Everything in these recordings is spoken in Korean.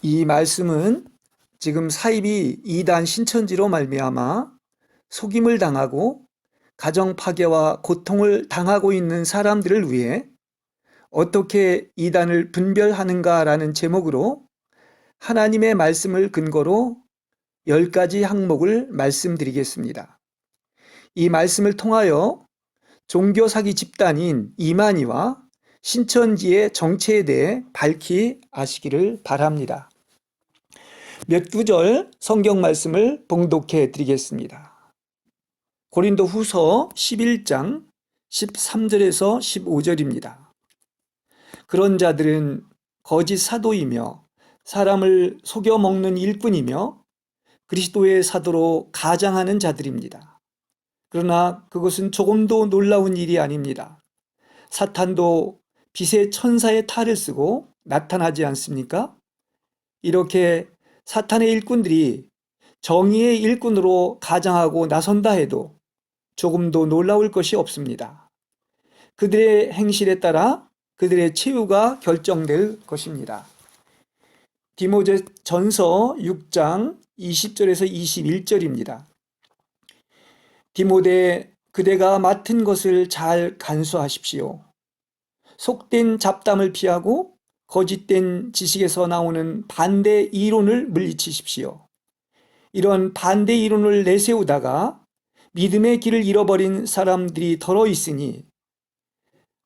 이 말씀은 지금 사입이 이단 신천지로 말미암아 속임을 당하고 가정 파괴와 고통을 당하고 있는 사람들을 위해 어떻게 이단을 분별하는가라는 제목으로 하나님의 말씀을 근거로 10가지 항목을 말씀드리겠습니다. 이 말씀을 통하여 종교 사기 집단인 이만희와 신천지의 정체에 대해 밝히 아시기를 바랍니다. 몇 구절 성경 말씀을 봉독해 드리겠습니다. 고린도 후서 11장 13절에서 15절입니다. 그런 자들은 거짓 사도이며 사람을 속여 먹는 일꾼이며 그리스도의 사도로 가장하는 자들입니다. 그러나 그것은 조금도 놀라운 일이 아닙니다. 사탄도 빛의 천사의 탈을 쓰고 나타나지 않습니까? 이렇게 사탄의 일꾼들이 정의의 일꾼으로 가장하고 나선다 해도 조금도 놀라울 것이 없습니다. 그들의 행실에 따라 그들의 최후가 결정될 것입니다. 디모데전서 6장 20절에서 21절입니다. 디모데, 그대가 맡은 것을 잘 간수하십시오. 속된 잡담을 피하고 거짓된 지식에서 나오는 반대 이론을 물리치십시오. 이런 반대 이론을 내세우다가 믿음의 길을 잃어버린 사람들이 더러 있으니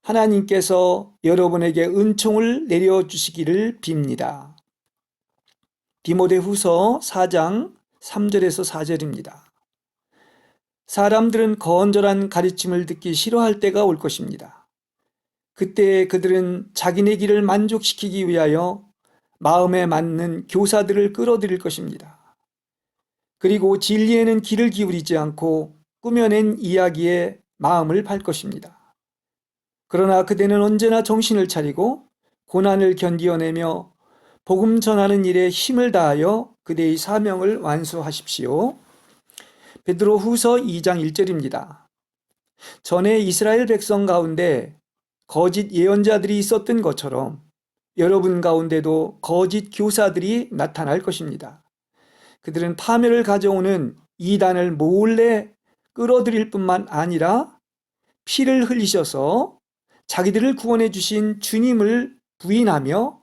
하나님께서 여러분에게 은총을 내려주시기를 빕니다. 디모데후서 4장 3절에서 4절입니다. 사람들은 건전한 가르침을 듣기 싫어할 때가 올 것입니다. 그때 그들은 자기네 길을 만족시키기 위하여 마음에 맞는 교사들을 끌어들일 것입니다. 그리고 진리에는 귀를 기울이지 않고 꾸며낸 이야기에 마음을 팔 것입니다. 그러나 그대는 언제나 정신을 차리고 고난을 견디어내며 복음 전하는 일에 힘을 다하여 그대의 사명을 완수하십시오. 베드로 후서 2장 1절입니다. 전에 이스라엘 백성 가운데 거짓 예언자들이 있었던 것처럼 여러분 가운데도 거짓 교사들이 나타날 것입니다. 그들은 파멸을 가져오는 이단을 몰래 끌어들일 뿐만 아니라 피를 흘리셔서 자기들을 구원해 주신 주님을 부인하며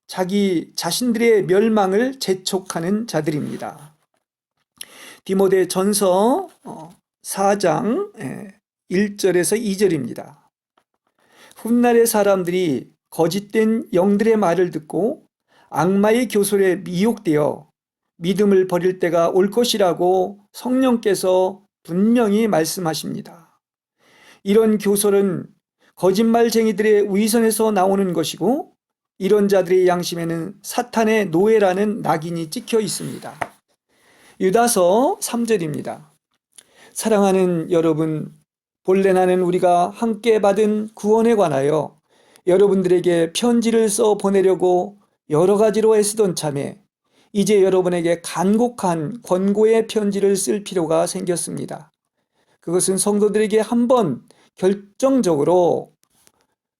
자기 자신들의 멸망을 재촉하는 자들입니다. 디모데 전서 4장 1절에서 2절입니다. 훗날의 사람들이 거짓된 영들의 말을 듣고 악마의 교솔에 미혹되어 믿음을 버릴 때가 올 것이라고 성령께서 분명히 말씀하십니다. 이런 교솔은 거짓말쟁이들의 위선에서 나오는 것이고 이런 자들의 양심에는 사탄의 노예라는 낙인이 찍혀 있습니다. 유다서 3절입니다. 사랑하는 여러분, 본래 나는 우리가 함께 받은 구원에 관하여 여러분들에게 편지를 써 보내려고 여러 가지로 애쓰던 참에 이제 여러분에게 간곡한 권고의 편지를 쓸 필요가 생겼습니다. 그것은 성도들에게 한번 결정적으로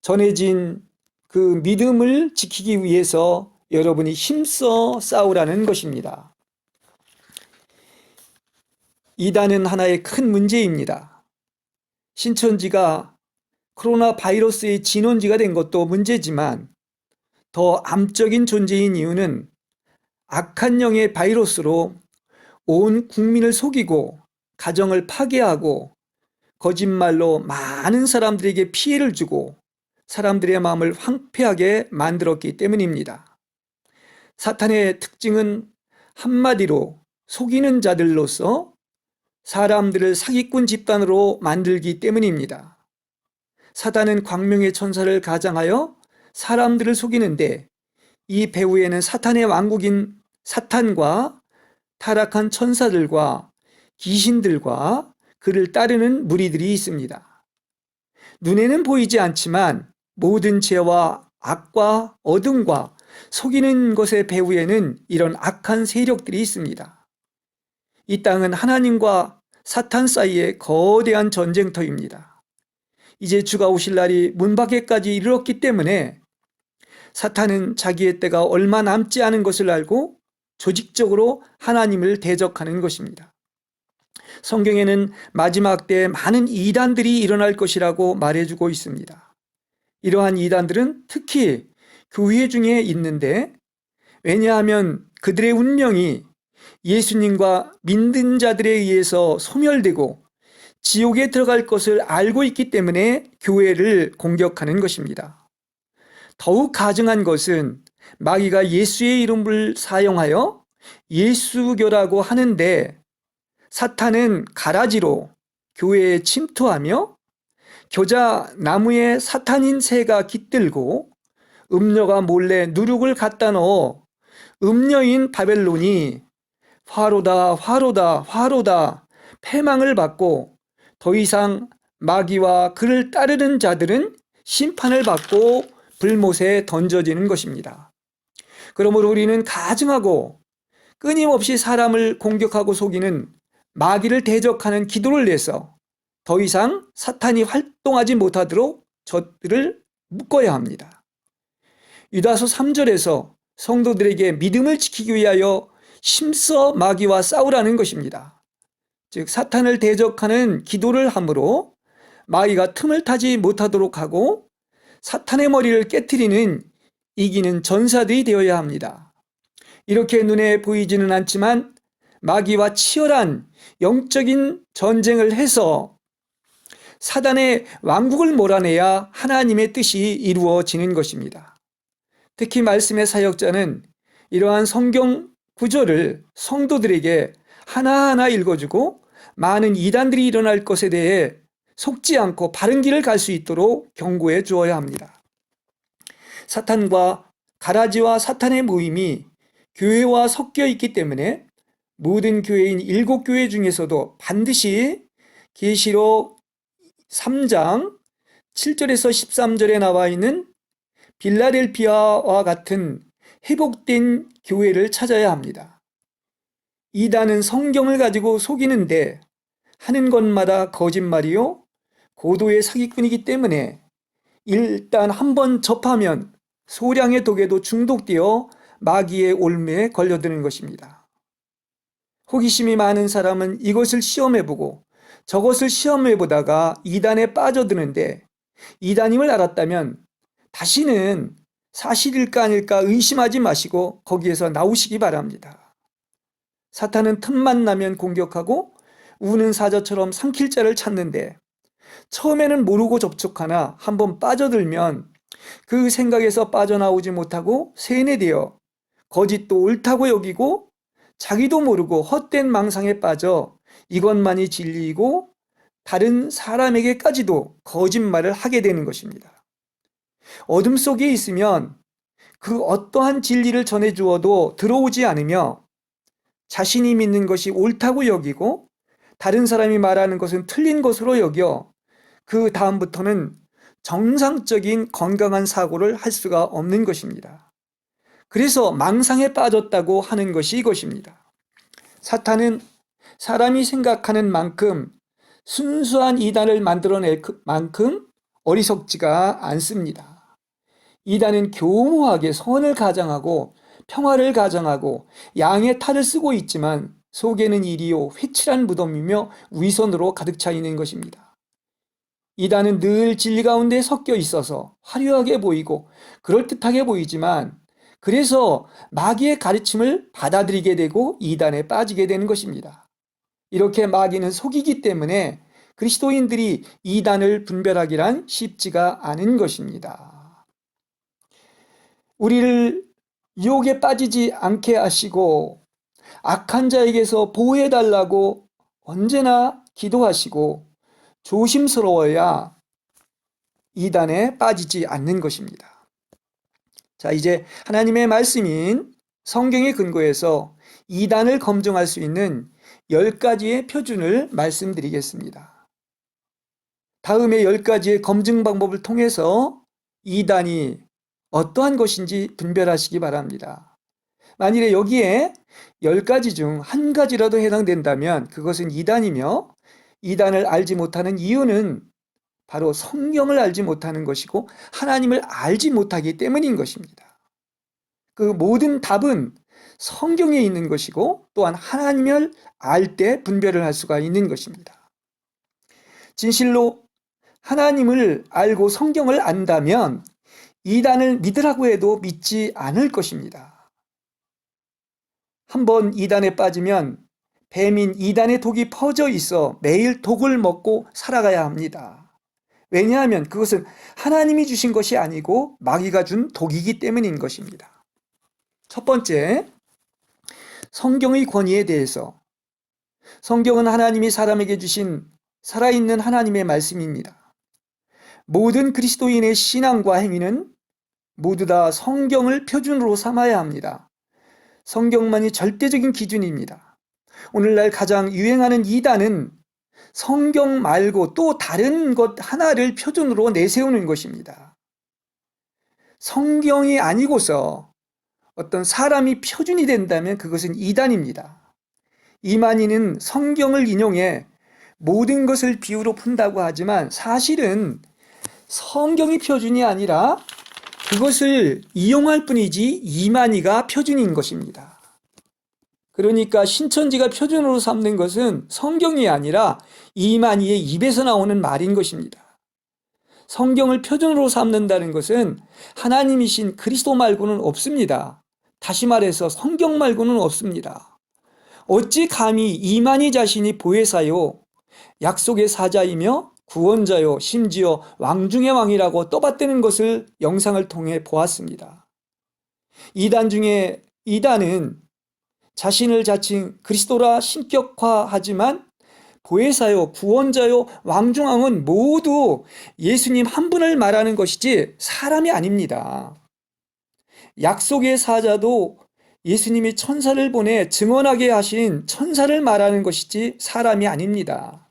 전해진 그 믿음을 지키기 위해서 여러분이 힘써 싸우라는 것입니다. 이단은 하나의 큰 문제입니다. 신천지가 코로나 바이러스의 진원지가 된 것도 문제지만 더 암적인 존재인 이유는 악한 영의 바이러스로 온 국민을 속이고 가정을 파괴하고 거짓말로 많은 사람들에게 피해를 주고 사람들의 마음을 황폐하게 만들었기 때문입니다. 사탄의 특징은 한마디로 속이는 자들로서 사람들을 사기꾼 집단으로 만들기 때문입니다. 사단은 광명의 천사를 가장하여 사람들을 속이는데 이 배후에는 사탄의 왕국인 사탄과 타락한 천사들과 귀신들과 그를 따르는 무리들이 있습니다. 눈에는 보이지 않지만 모든 죄와 악과 어둠과 속이는 것의 배후에는 이런 악한 세력들이 있습니다. 이 땅은 하나님과 사탄 사이의 거대한 전쟁터입니다. 이제 주가 오실 날이 문 밖에까지 이르렀기 때문에 사탄은 자기의 때가 얼마 남지 않은 것을 알고 조직적으로 하나님을 대적하는 것입니다. 성경에는 마지막 때에 많은 이단들이 일어날 것이라고 말해주고 있습니다. 이러한 이단들은 특히 교회 중에 있는데, 왜냐하면 그들의 운명이 예수님과 믿는 자들에 의해서 소멸되고 지옥에 들어갈 것을 알고 있기 때문에 교회를 공격하는 것입니다. 더욱 가증한 것은 마귀가 예수의 이름을 사용하여 예수교라고 하는데, 사탄은 가라지로 교회에 침투하며 교자 나무에 사탄인 새가 깃들고 음녀가 몰래 누룩을 갖다 넣어 음녀인 바벨론이 화로다 화로다 화로다 패망을 받고 더 이상 마귀와 그를 따르는 자들은 심판을 받고 불못에 던져지는 것입니다. 그러므로 우리는 가증하고 끊임없이 사람을 공격하고 속이는 마귀를 대적하는 기도를 내서 더 이상 사탄이 활동하지 못하도록 저들을 묶어야 합니다. 유다서 3절에서 성도들에게 믿음을 지키기 위하여 힘써 마귀와 싸우라는 것입니다. 즉 사탄을 대적하는 기도를 함으로 마귀가 틈을 타지 못하도록 하고 사탄의 머리를 깨트리는 이기는 전사들이 되어야 합니다. 이렇게 눈에 보이지는 않지만 마귀와 치열한 영적인 전쟁을 해서 사단의 왕국을 몰아내야 하나님의 뜻이 이루어지는 것입니다. 특히 말씀의 사역자는 이러한 성경 구절을 성도들에게 하나하나 읽어주고 많은 이단들이 일어날 것에 대해 속지 않고 바른 길을 갈 수 있도록 경고해 주어야 합니다. 사탄과 가라지와 사탄의 모임이 교회와 섞여 있기 때문에 모든 교회인 7교회 중에서도 반드시 계시록 3장 7절에서 13절에 나와 있는 빌라델피아와 같은 회복된 교회를 찾아야 합니다. 이단은 성경을 가지고 속이는데 하는 것마다 거짓말이요 고도의 사기꾼이기 때문에 일단 한번 접하면 소량의 독에도 중독되어 마귀의 올무에 걸려드는 것입니다. 호기심이 많은 사람은 이것을 시험해보고 저것을 시험해보다가 이단에 빠져드는데, 이단임을 알았다면 다시는 사실일까 아닐까 의심하지 마시고 거기에서 나오시기 바랍니다. 사탄은 틈만 나면 공격하고 우는 사자처럼 삼킬 자를 찾는데, 처음에는 모르고 접촉하나 한번 빠져들면 그 생각에서 빠져나오지 못하고 세뇌되어 거짓도 옳다고 여기고 자기도 모르고 헛된 망상에 빠져 이것만이 진리이고 다른 사람에게까지도 거짓말을 하게 되는 것입니다. 어둠 속에 있으면 그 어떠한 진리를 전해주어도 들어오지 않으며 자신이 믿는 것이 옳다고 여기고 다른 사람이 말하는 것은 틀린 것으로 여겨 그 다음부터는 정상적인 건강한 사고를 할 수가 없는 것입니다. 그래서 망상에 빠졌다고 하는 것이 이것입니다. 사탄은 사람이 생각하는 만큼 순수한 이단을 만들어낼 만큼 어리석지가 않습니다. 이단은 교묘하게 선을 가장하고 평화를 가장하고 양의 탈을 쓰고 있지만 속에는 이리요 회칠한 무덤이며 위선으로 가득 차 있는 것입니다. 이단은 늘 진리 가운데 섞여 있어서 화려하게 보이고 그럴듯하게 보이지만 그래서 마귀의 가르침을 받아들이게 되고 이단에 빠지게 되는 것입니다. 이렇게 마귀는 속이기 때문에 그리스도인들이 이단을 분별하기란 쉽지가 않은 것입니다. 우리를 유혹에 빠지지 않게 하시고 악한 자에게서 보호해달라고 언제나 기도하시고 조심스러워야 이단에 빠지지 않는 것입니다. 자, 이제 하나님의 말씀인 성경에 근거해서 이단을 검증할 수 있는 10가지의 표준을 말씀드리겠습니다. 다음에 10가지의 검증 방법을 통해서 이단이 어떠한 것인지 분별하시기 바랍니다. 만일에 여기에 10가지 중 한 가지라도 해당된다면 그것은 이단이며, 이단을 알지 못하는 이유는 바로 성경을 알지 못하는 것이고 하나님을 알지 못하기 때문인 것입니다. 그 모든 답은 성경에 있는 것이고 또한 하나님을 알 때 분별을 할 수가 있는 것입니다. 진실로 하나님을 알고 성경을 안다면 이단을 믿으라고 해도 믿지 않을 것입니다. 한번 이단에 빠지면 뱀인 이단의 독이 퍼져 있어 매일 독을 먹고 살아가야 합니다. 왜냐하면 그것은 하나님이 주신 것이 아니고 마귀가 준 독이기 때문인 것입니다. 첫 번째, 성경의 권위에 대해서. 성경은 하나님이 사람에게 주신 살아있는 하나님의 말씀입니다. 모든 그리스도인의 신앙과 행위는 모두 다 성경을 표준으로 삼아야 합니다. 성경만이 절대적인 기준입니다. 오늘날 가장 유행하는 이단은 성경 말고 또 다른 것 하나를 표준으로 내세우는 것입니다. 성경이 아니고서 어떤 사람이 표준이 된다면 그것은 이단입니다. 이만희는 성경을 인용해 모든 것을 비유로 푼다고 하지만 사실은 성경이 표준이 아니라 그것을 이용할 뿐이지 이만희가 표준인 것입니다. 그러니까 신천지가 표준으로 삼는 것은 성경이 아니라 이만희의 입에서 나오는 말인 것입니다. 성경을 표준으로 삼는다는 것은 하나님이신 그리스도 말고는 없습니다. 다시 말해서 성경 말고는 없습니다. 어찌 감히 이만희 자신이 보혜사요, 약속의 사자이며 구원자요, 심지어 왕 중의 왕이라고 떠받드는 것을 영상을 통해 보았습니다. 이단 중에 이단은 자신을 자칭 그리스도라 신격화하지만 보혜사요, 구원자요, 왕중왕은 모두 예수님 한 분을 말하는 것이지 사람이 아닙니다. 약속의 사자도 예수님이 천사를 보내 증언하게 하신 천사를 말하는 것이지 사람이 아닙니다.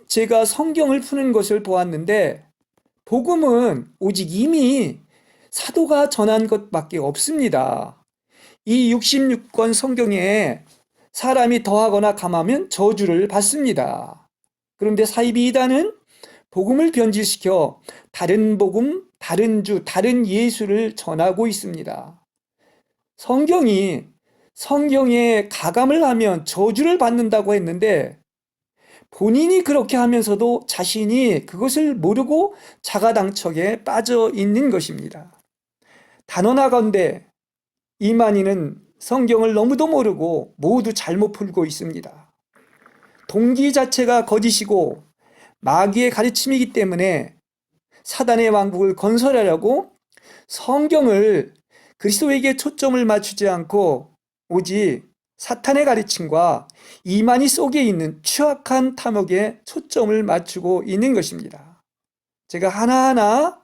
제가 성경을 푸는 것을 보았는데 복음은 오직 이미 사도가 전한 것밖에 없습니다. 이 66권 성경에 사람이 더하거나 감하면 저주를 받습니다. 그런데 사이비 이단은 복음을 변질시켜 다른 복음, 다른 주, 다른 예수를 전하고 있습니다. 성경에 가감을 하면 저주를 받는다고 했는데 본인이 그렇게 하면서도 자신이 그것을 모르고 자가당착에 빠져 있는 것입니다. 단언하건대 이만희는 성경을 너무도 모르고 모두 잘못 풀고 있습니다. 동기 자체가 거짓이고 마귀의 가르침이기 때문에 사단의 왕국을 건설하려고 성경을 그리스도에게 초점을 맞추지 않고 오직 사탄의 가르침과 이만희 속에 있는 추악한 탐욕에 초점을 맞추고 있는 것입니다. 제가 하나하나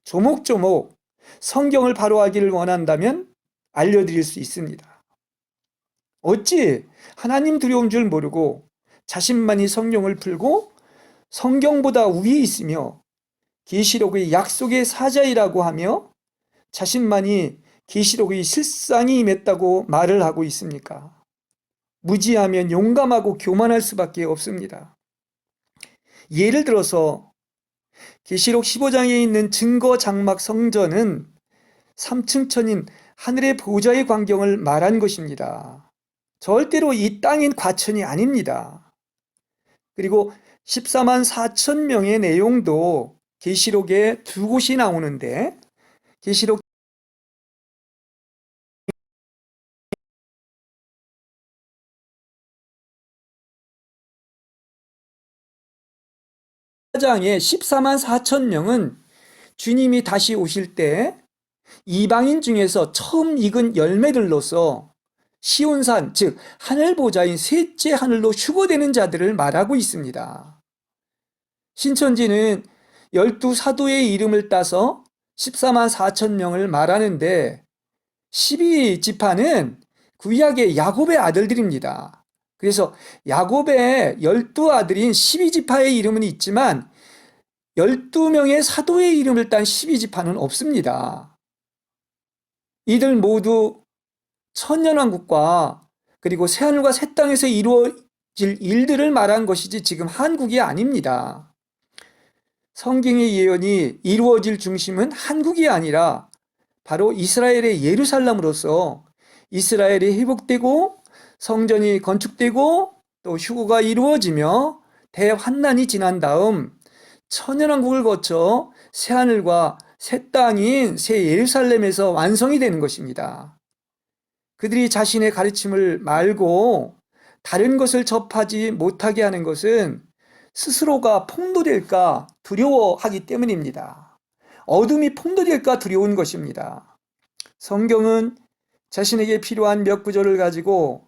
조목조목 성경을 바로 하기를 원한다면 알려드릴 수 있습니다. 어찌 하나님 두려운 줄 모르고 자신만이 성경을 풀고 성경보다 위에 있으며 계시록의 약속의 사자이라고 하며 자신만이 계시록의 실상이 임했다고 말을 하고 있습니까? 무지하면 용감하고 교만할 수밖에 없습니다. 예를 들어서 계시록 15장에 있는 증거 장막 성전은 3층 천인 하늘의 보좌의 광경을 말한 것입니다. 절대로 이 땅인 과천이 아닙니다. 그리고 14만 4천 명의 내용도 계시록에 두 곳이 나오는데 계시록 장의 14만 4천 명은 주님이 다시 오실 때 이방인 중에서 처음 익은 열매들로서 시온산, 즉 하늘 보좌인 셋째 하늘로 휴거되는 자들을 말하고 있습니다. 신천지는 12사도의 이름을 따서 14만 4천 명을 말하는데 12지파는 구약의 야곱의 아들들입니다. 그래서 야곱의 12아들인 12지파의 이름은 있지만 12명의 사도의 이름을 딴 12지파는 없습니다. 이들 모두 천년왕국과 그리고 새하늘과 새 땅에서 이루어질 일들을 말한 것이지 지금 한국이 아닙니다. 성경의 예언이 이루어질 중심은 한국이 아니라 바로 이스라엘의 예루살렘으로서 이스라엘이 회복되고 성전이 건축되고 또 휴거가 이루어지며 대환난이 지난 다음 천연왕국을 거쳐 새하늘과 새 땅인 새 예루살렘에서 완성이 되는 것입니다. 그들이 자신의 가르침을 말고 다른 것을 접하지 못하게 하는 것은 스스로가 폭로될까 두려워하기 때문입니다. 어둠이 폭로될까 두려운 것입니다. 성경은 자신에게 필요한 몇 구절을 가지고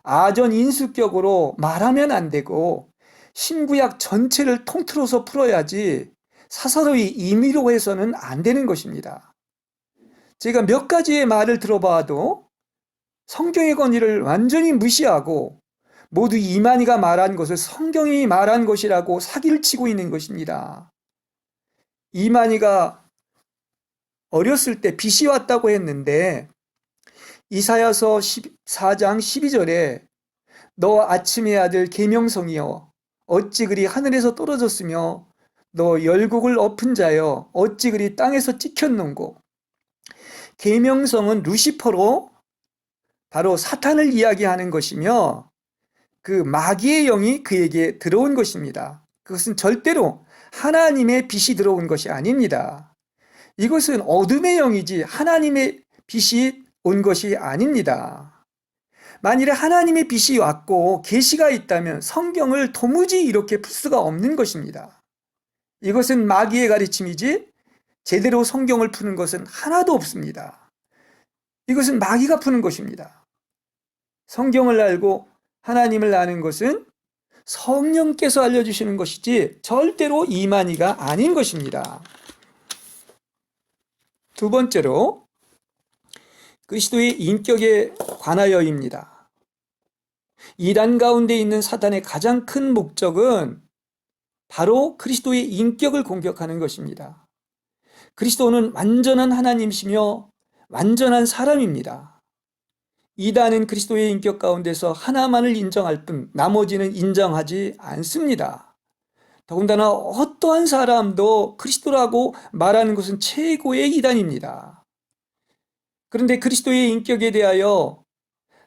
아전인수격으로 말하면 안 되고 신구약 전체를 통틀어서 풀어야지 사사로이 임의로 해서는 안 되는 것입니다. 제가 몇 가지의 말을 들어봐도 성경의 권위를 완전히 무시하고 모두 이만희가 말한 것을 성경이 말한 것이라고 사기를 치고 있는 것입니다. 이만희가 어렸을 때 빛이 왔다고 했는데 이사야서 14장 12절에 너 아침의 아들 계명성이여 어찌 그리 하늘에서 떨어졌으며 너 열국을 엎은 자여 어찌 그리 땅에서 찍혔는고. 계명성은 루시퍼로 바로 사탄을 이야기하는 것이며 그 마귀의 영이 그에게 들어온 것입니다. 그것은 절대로 하나님의 빛이 들어온 것이 아닙니다. 이것은 어둠의 영이지 하나님의 빛이 온 것이 아닙니다. 만일에 하나님의 빛이 왔고 계시가 있다면 성경을 도무지 이렇게 풀 수가 없는 것입니다. 이것은 마귀의 가르침이지 제대로 성경을 푸는 것은 하나도 없습니다. 이것은 마귀가 푸는 것입니다. 성경을 알고 하나님을 아는 것은 성령께서 알려주시는 것이지 절대로 이만희가 아닌 것입니다. 두 번째로 그리스도의 인격에 관하여입니다. 이단 가운데 있는 사단의 가장 큰 목적은 바로 그리스도의 인격을 공격하는 것입니다. 그리스도는 완전한 하나님이시며 완전한 사람입니다. 이단은 그리스도의 인격 가운데서 하나만을 인정할 뿐 나머지는 인정하지 않습니다. 더군다나 어떠한 사람도 그리스도라고 말하는 것은 최고의 이단입니다. 그런데 그리스도의 인격에 대하여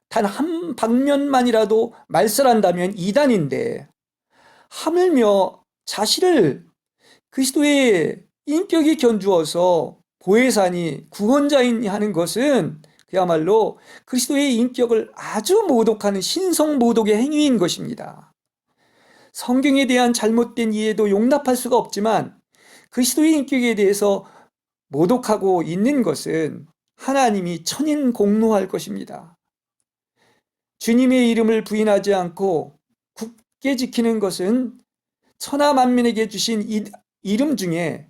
단 한 방면만이라도 말살한다면 이단인데 하물며 자신을 그리스도의 인격이 견주어서 보혜사니 구원자이니 하는 것은 그야말로 그리스도의 인격을 아주 모독하는 신성모독의 행위인 것입니다. 성경에 대한 잘못된 이해도 용납할 수가 없지만 그리스도의 인격에 대해서 모독하고 있는 것은 하나님이 천인공노할 것입니다. 주님의 이름을 부인하지 않고 굳게 지키는 것은 천하 만민에게 주신 이름 중에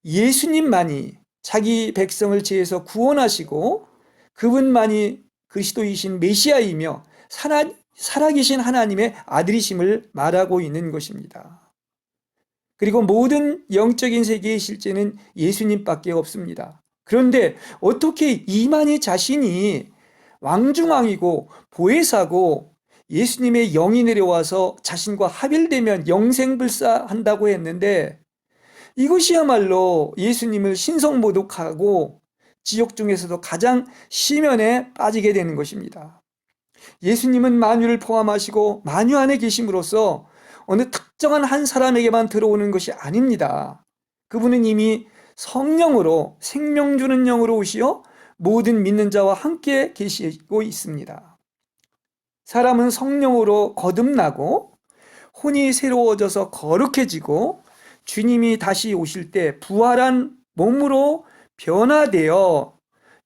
예수님만이 자기 백성을 죄에서 구원하시고 그분만이 그리스도이신 메시아이며 살아계신 하나님의 아들이심을 말하고 있는 것입니다. 그리고 모든 영적인 세계의 실제는 예수님밖에 없습니다. 그런데 어떻게 이만희 자신이 왕중왕이고 보혜사고 예수님의 영이 내려와서 자신과 합일되면 영생불사한다고 했는데 이것이야말로 예수님을 신성모독하고 지옥 중에서도 가장 심연에 빠지게 되는 것입니다. 예수님은 만유를 포함하시고 만유 안에 계심으로써 어느 특정한 한 사람에게만 들어오는 것이 아닙니다. 그분은 이미 성령으로 생명 주는 영으로 오시어 모든 믿는 자와 함께 계시고 있습니다. 사람은 성령으로 거듭나고 혼이 새로워져서 거룩해지고 주님이 다시 오실 때 부활한 몸으로 변화되어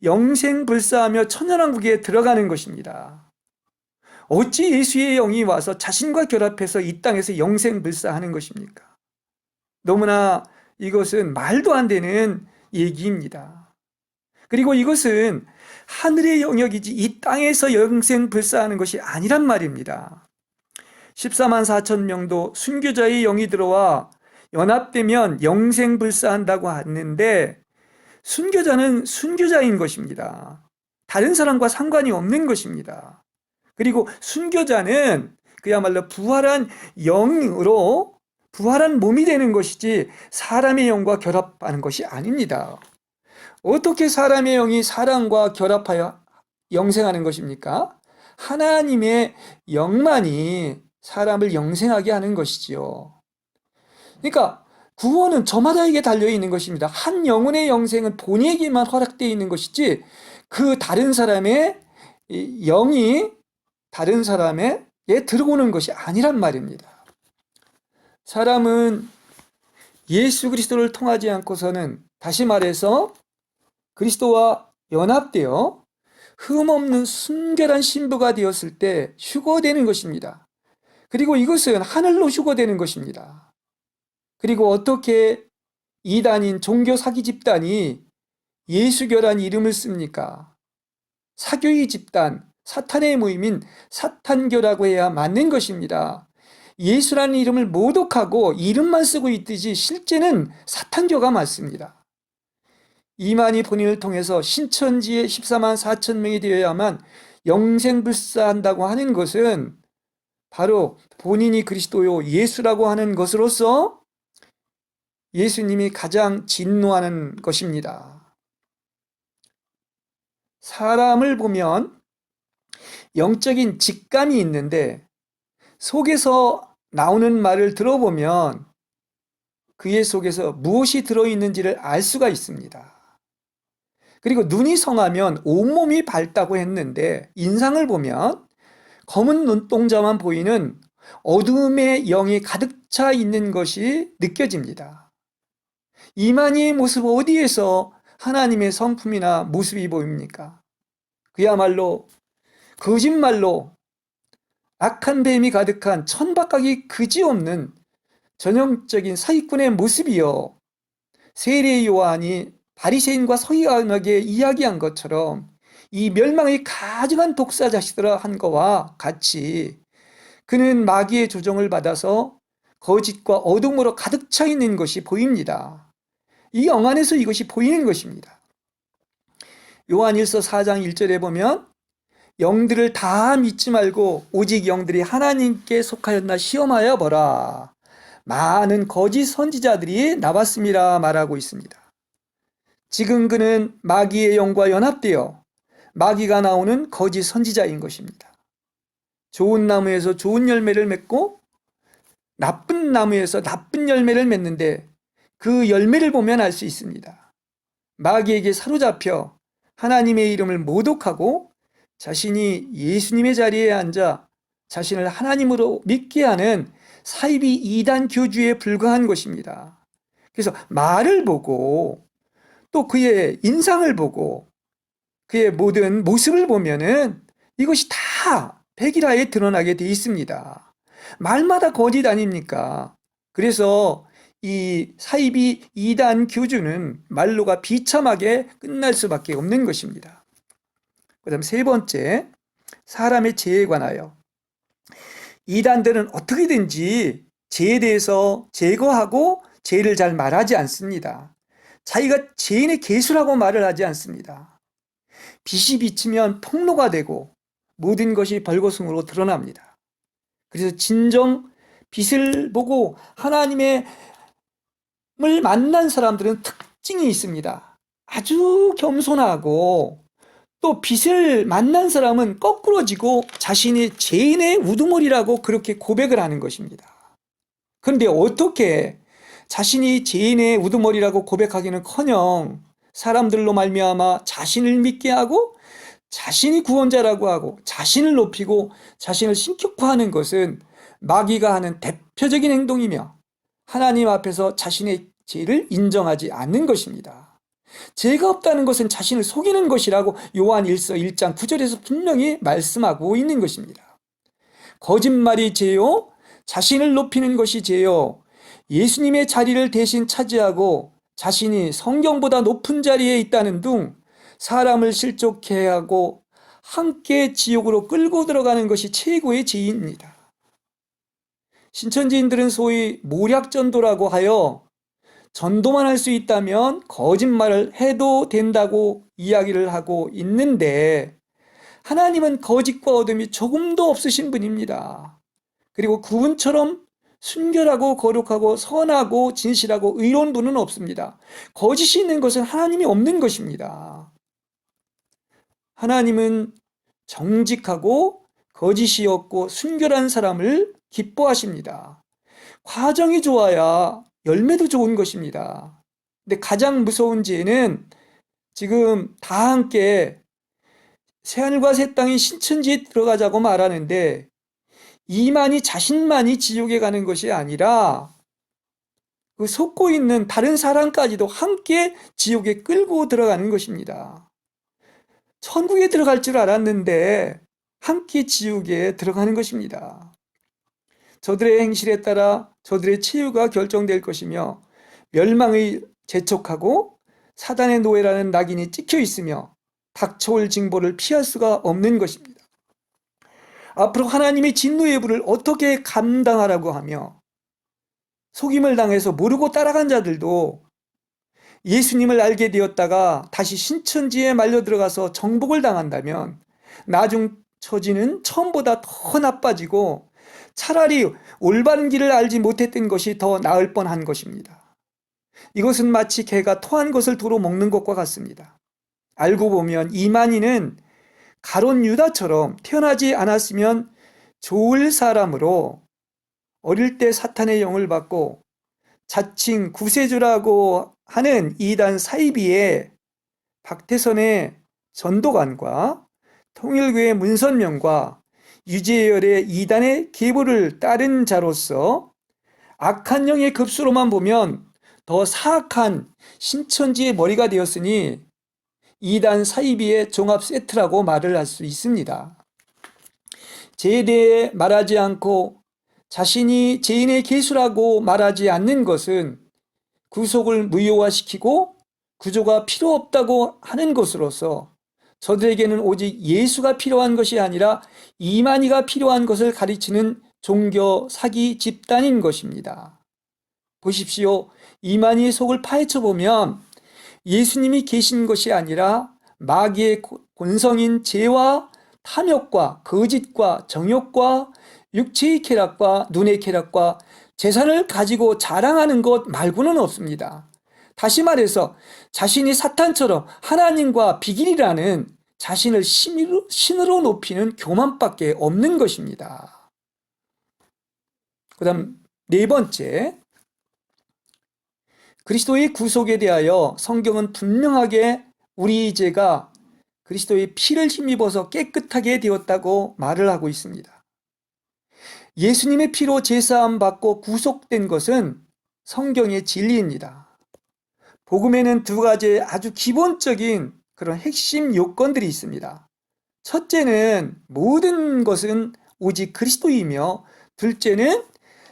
영생불사하며 천연왕국에 들어가는 것입니다. 어찌 예수의 영이 와서 자신과 결합해서 이 땅에서 영생불사하는 것입니까? 너무나 이것은 말도 안 되는 얘기입니다. 그리고 이것은 하늘의 영역이지 이 땅에서 영생불사하는 것이 아니란 말입니다. 14만 4천 명도 순교자의 영이 들어와 연합되면 영생불사한다고 하는데 순교자는 순교자인 것입니다. 다른 사람과 상관이 없는 것입니다. 그리고 순교자는 그야말로 부활한 영으로 부활한 몸이 되는 것이지 사람의 영과 결합하는 것이 아닙니다. 어떻게 사람의 영이 사랑과 결합하여 영생하는 것입니까? 하나님의 영만이 사람을 영생하게 하는 것이지요. 그러니까 구원은 저마다에게 달려있는 것입니다. 한 영혼의 영생은 본인에게만 허락되어 있는 것이지 그 다른 사람의 영이 다른 사람에게 들어오는 것이 아니란 말입니다. 사람은 예수 그리스도를 통하지 않고서는, 다시 말해서 그리스도와 연합되어 흠없는 순결한 신부가 되었을 때 휴거되는 것입니다. 그리고 이것은 하늘로 휴거되는 것입니다. 그리고 어떻게 이단인 종교 사기 집단이 예수교란 이름을 씁니까? 사교의 집단, 사탄의 모임인 사탄교라고 해야 맞는 것입니다. 예수라는 이름을 모독하고 이름만 쓰고 있듯이 실제는 사탄교가 맞습니다. 이만희 본인을 통해서 신천지의 14만 4천 명이 되어야만 영생불사한다고 하는 것은 바로 본인이 그리스도요 예수라고 하는 것으로서 예수님이 가장 진노하는 것입니다. 사람을 보면 영적인 직감이 있는데 속에서 나오는 말을 들어보면 그의 속에서 무엇이 들어있는지를 알 수가 있습니다. 그리고 눈이 성하면 온몸이 밝다고 했는데 인상을 보면 검은 눈동자만 보이는 어둠의 영이 가득 차 있는 것이 느껴집니다. 이만희의 모습 어디에서 하나님의 성품이나 모습이 보입니까? 그야말로 거짓말로 악한 뱀이 가득한 천박하기 그지없는 전형적인 사기꾼의 모습이요. 세례 요한이 바리새인과 서기관에게 이야기한 것처럼 이 멸망의 가증한 독사 자식들아 한 거와 같이 그는 마귀의 조종을 받아서 거짓과 어둠으로 가득 차 있는 것이 보입니다. 이 영 안에서 이것이 보이는 것입니다. 요한일서 4장 1절에 보면 영들을 다 믿지 말고 오직 영들이 하나님께 속하였나 시험하여 보라. 많은 거짓 선지자들이 나왔습니다 말하고 있습니다. 지금 그는 마귀의 영과 연합되어 마귀가 나오는 거짓 선지자인 것입니다. 좋은 나무에서 좋은 열매를 맺고 나쁜 나무에서 나쁜 열매를 맺는데 그 열매를 보면 알 수 있습니다. 마귀에게 사로잡혀 하나님의 이름을 모독하고 자신이 예수님의 자리에 앉아 자신을 하나님으로 믿게 하는 사이비 이단 교주에 불과한 것입니다. 그래서 말을 보고 또 그의 인상을 보고 그의 모든 모습을 보면은 이것이 다 백일하에 드러나게 돼 있습니다. 말마다 거짓 아닙니까? 그래서 이 사이비 이단 교주는 말로가 비참하게 끝날 수밖에 없는 것입니다. 그 다음 세 번째, 사람의 죄에 관하여. 이단들은 어떻게든지 죄에 대해서 제거하고 죄를 잘 말하지 않습니다. 자기가 죄인의 개수라고 말을 하지 않습니다. 빛이 비치면 폭로가 되고 모든 것이 벌거숭으로 드러납니다. 그래서 진정 빛을 보고 하나님의 만난 사람들은 특징이 있습니다. 아주 겸손하고 또 빛을 만난 사람은 거꾸러지고 자신이 죄인의 우두머리라고 그렇게 고백을 하는 것입니다. 그런데 어떻게 자신이 죄인의 우두머리라고 고백하기는커녕 사람들로 말미암아 자신을 믿게 하고 자신이 구원자라고 하고 자신을 높이고 자신을 신격화하는 것은 마귀가 하는 대표적인 행동이며 하나님 앞에서 자신의 죄를 인정하지 않는 것입니다. 죄가 없다는 것은 자신을 속이는 것이라고 요한일서 1장 9절에서 분명히 말씀하고 있는 것입니다. 거짓말이 죄요, 자신을 높이는 것이 죄요, 예수님의 자리를 대신 차지하고 자신이 성경보다 높은 자리에 있다는 둥 사람을 실족해 하고 함께 지옥으로 끌고 들어가는 것이 최고의 죄입니다. 신천지인들은 소위 모략전도라고 하여 전도만 할 수 있다면 거짓말을 해도 된다고 이야기를 하고 있는데 하나님은 거짓과 어둠이 조금도 없으신 분입니다. 그리고 그분처럼 순결하고 거룩하고 선하고 진실하고 의로운 분은 없습니다. 거짓이 있는 것은 하나님이 없는 것입니다. 하나님은 정직하고 거짓이 없고 순결한 사람을 기뻐하십니다. 과정이 좋아야 열매도 좋은 것입니다. 근데 가장 무서운 죄는 지금 다 함께 새하늘과 새 땅이 신천지에 들어가자고 말하는데 이만희 자신만이 지옥에 가는 것이 아니라 그 속고 있는 다른 사람까지도 함께 지옥에 끌고 들어가는 것입니다. 천국에 들어갈 줄 알았는데 함께 지옥에 들어가는 것입니다. 저들의 행실에 따라 저들의 최후가 결정될 것이며 멸망의 재촉하고 사단의 노예라는 낙인이 찍혀 있으며 닥쳐올 징벌을 피할 수가 없는 것입니다. 앞으로 하나님의 진노의 불을 어떻게 감당하라고 하며 속임을 당해서 모르고 따라간 자들도 예수님을 알게 되었다가 다시 신천지에 말려 들어가서 정복을 당한다면 나중 처지는 처음보다 더 나빠지고 차라리 올바른 길을 알지 못했던 것이 더 나을 뻔한 것입니다. 이것은 마치 개가 토한 것을 도로 먹는 것과 같습니다. 알고 보면 이만희는 가룟 유다처럼 태어나지 않았으면 좋을 사람으로 어릴 때 사탄의 영을 받고 자칭 구세주라고 하는 이단 사이비의 박태선의 전도관과 통일교의 문선명과 유재열의 이단의 계보를 따른 자로서 악한 영의 급수로만 보면 더 사악한 신천지의 머리가 되었으니 이단 사이비의 종합 세트라고 말을 할 수 있습니다. 죄에 대해 말하지 않고 자신이 죄인의 계수라고 말하지 않는 것은 구속을 무효화시키고 구조가 필요 없다고 하는 것으로서 저들에게는 오직 예수가 필요한 것이 아니라 이만희가 필요한 것을 가르치는 종교 사기 집단인 것입니다. 보십시오. 이만희의 속을 파헤쳐 보면 예수님이 계신 것이 아니라 마귀의 본성인 죄와 탐욕과 거짓과 정욕과 육체의 쾌락과 눈의 쾌락과 재산을 가지고 자랑하는 것 말고는 없습니다. 다시 말해서 자신이 사탄처럼 하나님과 비길이라는 자신을 신으로 높이는 교만밖에 없는 것입니다. 그 다음 네 번째, 그리스도의 구속에 대하여 성경은 분명하게 우리 죄가 그리스도의 피를 힘입어서 깨끗하게 되었다고 말을 하고 있습니다. 예수님의 피로 제사함 받고 구속된 것은 성경의 진리입니다. 복음에는 두 가지의 아주 기본적인 그런 핵심 요건들이 있습니다. 첫째는 모든 것은 오직 그리스도이며 둘째는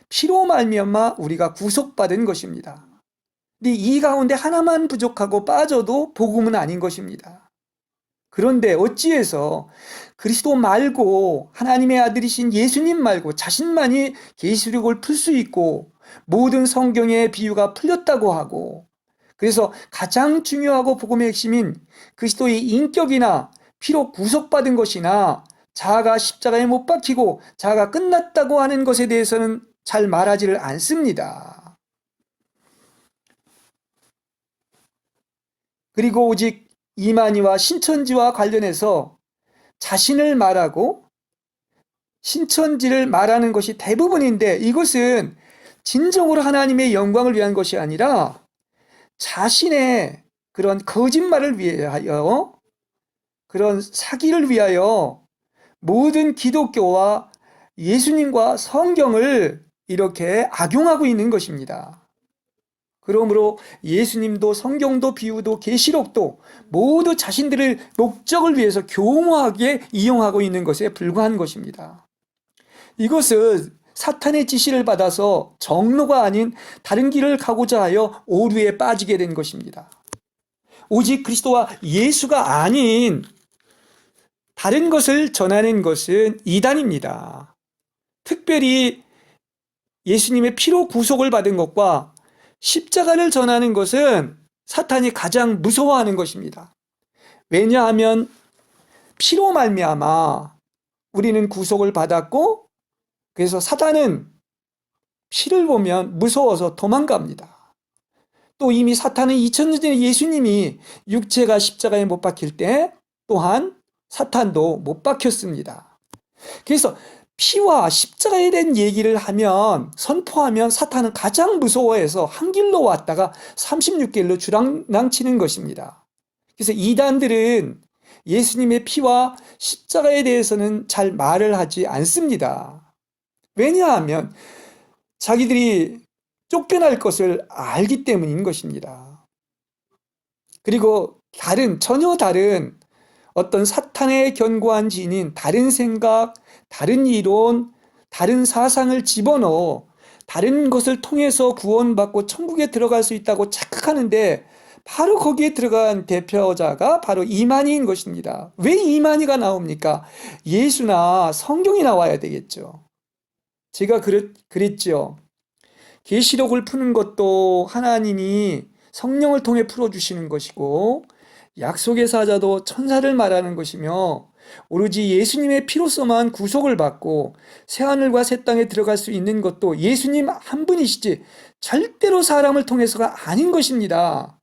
피로 말미암아 우리가 구속받은 것입니다. 근데 이 가운데 하나만 부족하고 빠져도 복음은 아닌 것입니다. 그런데 어찌해서 그리스도 말고 하나님의 아들이신 예수님 말고 자신만이 계시록을 풀 수 있고 모든 성경의 비유가 풀렸다고 하고 그래서 가장 중요하고 복음의 핵심인 그리스도의 인격이나 피로 구속받은 것이나 자아가 십자가에 못 박히고 자아가 끝났다고 하는 것에 대해서는 잘 말하지를 않습니다. 그리고 오직 이만희와 신천지와 관련해서 자신을 말하고 신천지를 말하는 것이 대부분인데 이것은 진정으로 하나님의 영광을 위한 것이 아니라 자신의 그런 거짓말을 위하여 그런 사기를 위하여 모든 기독교와 예수님과 성경을 이렇게 악용하고 있는 것입니다. 그러므로 예수님도 성경도 비유도 계시록도 모두 자신들의 목적을 위해서 교묘하게 이용하고 있는 것에 불과한 것입니다. 이것은 사탄의 지시를 받아서 정로가 아닌 다른 길을 가고자 하여 오류에 빠지게 된 것입니다. 오직 그리스도와 예수가 아닌 다른 것을 전하는 것은 이단입니다. 특별히 예수님의 피로 구속을 받은 것과 십자가를 전하는 것은 사탄이 가장 무서워하는 것입니다. 왜냐하면 피로 말미암아 우리는 구속을 받았고 그래서 사탄은 피를 보면 무서워서 도망갑니다. 또 이미 사탄은 2000년 전에 예수님이 육체가 십자가에 못 박힐 때 또한 사탄도 못 박혔습니다. 그래서 피와 십자가에 대한 얘기를 하면, 선포하면 사탄은 가장 무서워해서 한 길로 왔다가 36길로 주랑랑치는 것입니다. 그래서 이단들은 예수님의 피와 십자가에 대해서는 잘 말을 하지 않습니다. 왜냐하면 자기들이 쫓겨날 것을 알기 때문인 것입니다. 그리고 전혀 다른 어떤 사탄의 견고한 지인인 다른 생각, 다른 이론, 다른 사상을 집어넣어 다른 것을 통해서 구원받고 천국에 들어갈 수 있다고 착각하는데, 바로 거기에 들어간 대표자가 바로 이만희인 것입니다. 왜 이만희가 나옵니까? 예수나 성경이 나와야 되겠죠. 제가 그랬죠. 계시록을 푸는 것도 하나님이 성령을 통해 풀어주시는 것이고, 약속의 사자도 천사를 말하는 것이며, 오로지 예수님의 피로서만 구속을 받고 새하늘과 새 땅에 들어갈 수 있는 것도 예수님 한 분이시지 절대로 사람을 통해서가 아닌 것입니다.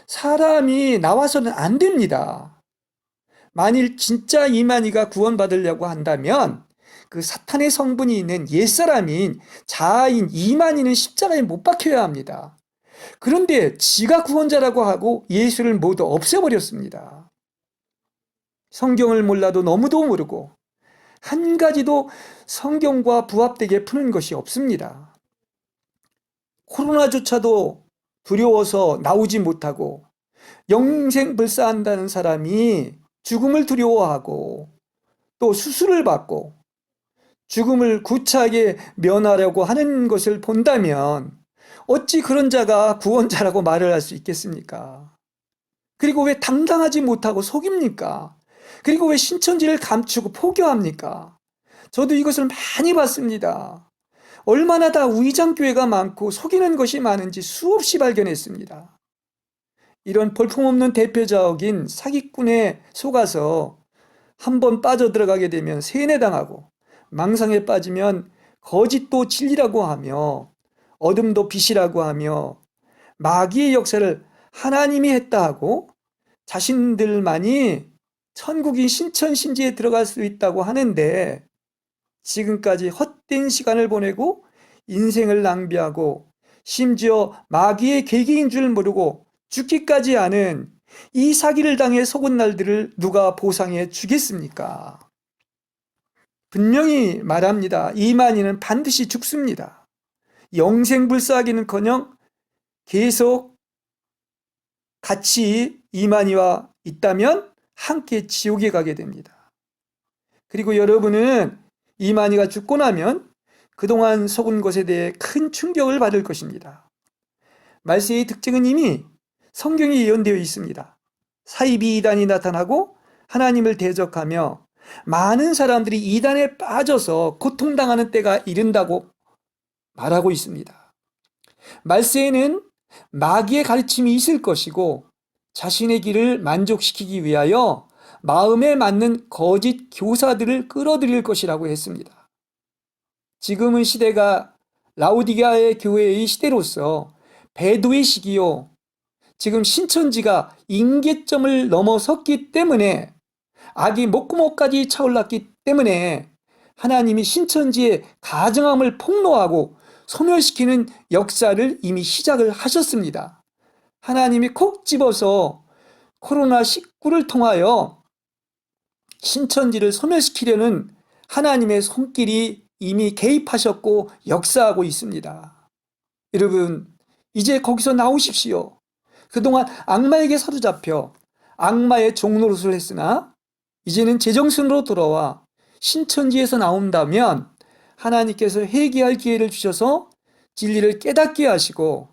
사람이 나와서는 안 됩니다. 만일 진짜 이만희가 구원받으려고 한다면 그 사탄의 성분이 있는 옛사람인 자아인 이만희는 십자가에 못 박혀야 합니다. 그런데 지가 구원자라고 하고 예수를 모두 없애버렸습니다. 성경을 몰라도 너무도 모르고 한 가지도 성경과 부합되게 푸는 것이 없습니다. 코로나조차도 두려워서 나오지 못하고, 영생불사한다는 사람이 죽음을 두려워하고 또 수술을 받고 죽음을 구차하게 면하려고 하는 것을 본다면 어찌 그런 자가 구원자라고 말을 할 수 있겠습니까? 그리고 왜 당당하지 못하고 속입니까? 그리고 왜 신천지를 감추고 포교합니까? 저도 이것을 많이 봤습니다. 얼마나 다 위장교회가 많고 속이는 것이 많은지 수없이 발견했습니다. 이런 볼품없는 대표적인 사기꾼에 속아서 한번 빠져들어가게 되면 세뇌당하고, 망상에 빠지면 거짓도 진리라고 하며 어둠도 빛이라고 하며 마귀의 역사를 하나님이 했다 하고 자신들만이 천국인 신천신지에 들어갈 수 있다고 하는데, 지금까지 헛된 시간을 보내고 인생을 낭비하고 심지어 마귀의 계기인 줄 모르고 죽기까지 하는 이 사기를 당해 속은 날들을 누가 보상해 주겠습니까? 분명히 말합니다. 이만희는 반드시 죽습니다. 영생불사하기는커녕 계속 같이 이만희와 있다면 함께 지옥에 가게 됩니다. 그리고 여러분은 이만희가 죽고 나면 그동안 속은 것에 대해 큰 충격을 받을 것입니다. 말세의 특징은 이미 성경에 예언되어 있습니다. 사이비 이단이 나타나고 하나님을 대적하며 많은 사람들이 이단에 빠져서 고통당하는 때가 이른다고 말하고 있습니다. 말세에는 마귀의 가르침이 있을 것이고, 자신의 길을 만족시키기 위하여 마음에 맞는 거짓 교사들을 끌어들일 것이라고 했습니다. 지금은 시대가 라오디게아의 교회의 시대로서 배도의 시기요, 지금 신천지가 임계점을 넘어섰기 때문에, 악이 목구멍까지 차올랐기 때문에 하나님이 신천지의 가증함을 폭로하고 소멸시키는 역사를 이미 시작을 하셨습니다. 하나님이 콕 집어서 코로나19를 통하여 신천지를 소멸시키려는 하나님의 손길이 이미 개입하셨고 역사하고 있습니다. 여러분, 이제 거기서 나오십시오. 그동안 악마에게 사로잡혀 악마의 종노릇을 했으나 이제는 제정신으로 돌아와 신천지에서 나온다면 하나님께서 회개할 기회를 주셔서 진리를 깨닫게 하시고,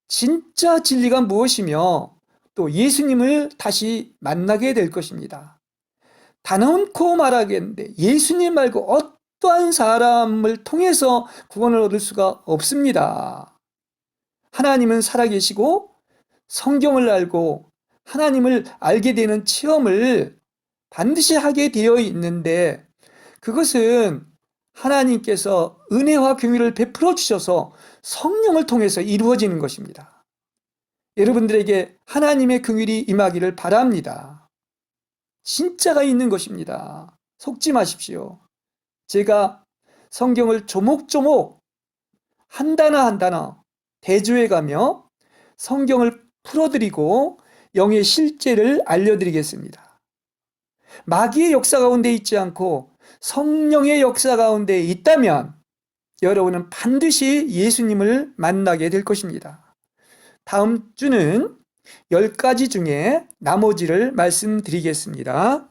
진짜 진리가 무엇이며 또 예수님을 다시 만나게 될 것입니다. 단언코 말하겠는데 예수님 말고 어떠한 사람을 통해서 구원을 얻을 수가 없습니다. 하나님은 살아계시고 성경을 알고 하나님을 알게 되는 체험을 반드시 하게 되어 있는데, 그것은 하나님께서 은혜와 긍휼을 베풀어 주셔서 성령을 통해서 이루어지는 것입니다. 여러분들에게 하나님의 긍휼이 임하기를 바랍니다. 진짜가 있는 것입니다. 속지 마십시오. 제가 성경을 조목조목 한 단어 한 단어 대조해 가며 성경을 풀어드리고 영의 실제를 알려드리겠습니다. 마귀의 역사 가운데 있지 않고 성령의 역사 가운데 있다면 여러분은 반드시 예수님을 만나게 될 것입니다. 다음 주는 10가지 중에 나머지를 말씀드리겠습니다.